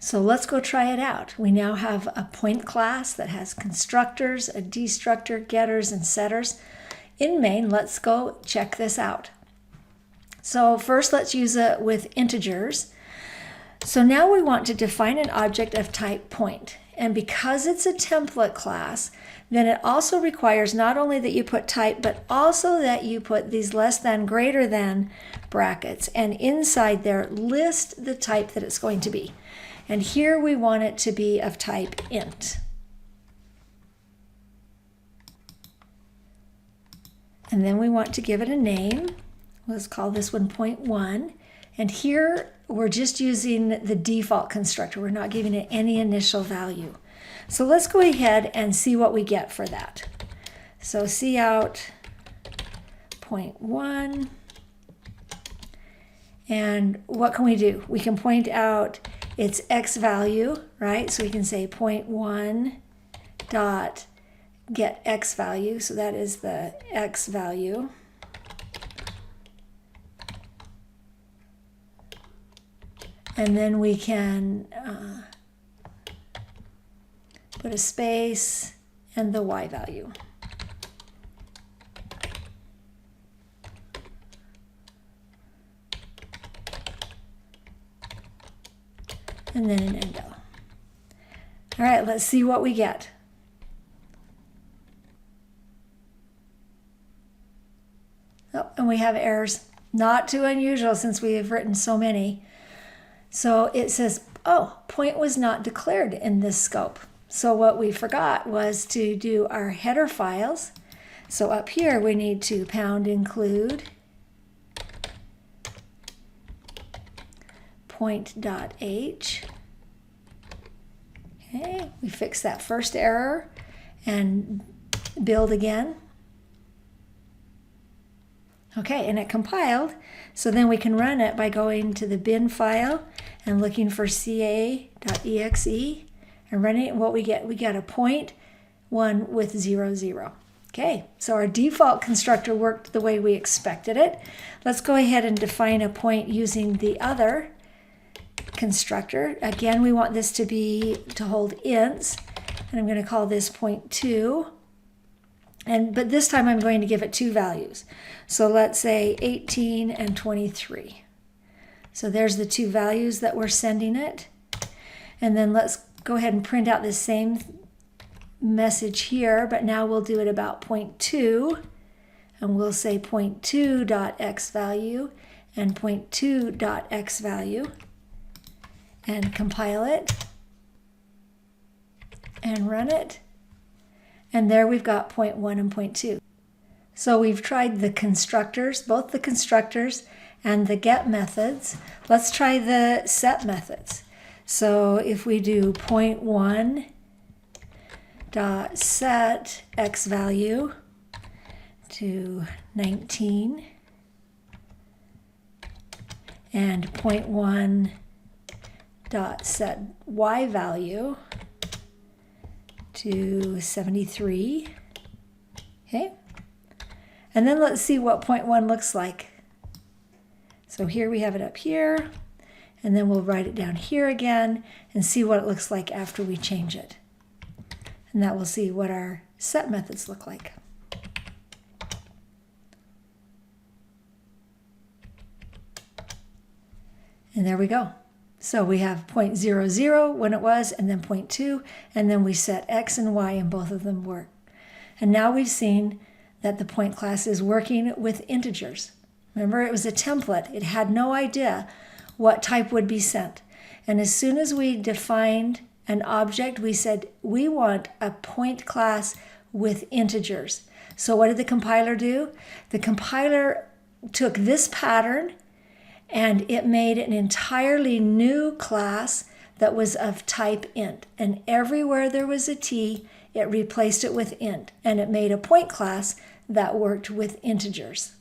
So let's go try it out. We now have a point class that has constructors, a destructor, getters, and setters. In main, let's go check this out. So first, let's use it with integers. So now we want to define an object of type point. And because it's a template class, then it also requires not only that you put type, but also that you put these less than, greater than brackets. And inside there, list the type that it's going to be. And here we want it to be of type int. And then we want to give it a name. Let's call this one point 1. And here we're just using the default constructor. We're not giving it any initial value. So let's go ahead and see what we get for that. So cout point 1. And what can we do? We can point out its x value, right? So we can say point 1 dot get x value. So that is the x value. And then we can put a space and the y value. And then an endo. All right, let's see what we get. Oh, and we have errors. Not too unusual since we have written so many. So it says, oh, point was not declared in this scope. So what we forgot was to do our header files. So up here we need to pound include point.h. Okay, we fix that first error and build again. Okay, and it compiled. So then we can run it by going to the bin file and looking for ca.exe and running it. What we get a point 1 with 0, 0. Okay, so our default constructor worked the way we expected it. Let's go ahead and define a point using the other constructor. Again, we want this to hold ints, and I'm going to call this point 2. But this time I'm going to give it 2 values. So let's say 18 and 23. So there's the 2 values that we're sending it. And then let's go ahead and print out the same message here, but now we'll do it about point 2. And we'll say point 2.x value and point 2.x value. And compile it. And run it. And there we've got point 1 and point 2. So we've tried the constructors, both the constructors and the get methods. Let's try the set methods. So if we do point 1 dot set x value to 19 and point 1 dot set y value to 73. Okay. And then let's see what point 1 looks like. So here we have it up here, and then we'll write it down here again and see what it looks like after we change it. And that will see what our set methods look like. And there we go. So we have 0.00 when it was, and then 0.2, and then we set x and y, and both of them work. And now we've seen that the point class is working with integers. Remember, it was a template. It had no idea what type would be sent. And as soon as we defined an object, we said we want a point class with integers. So what did the compiler do? The compiler took this pattern and it made an entirely new class that was of type int. And everywhere there was a t, it replaced it with int. And it made a point class that worked with integers.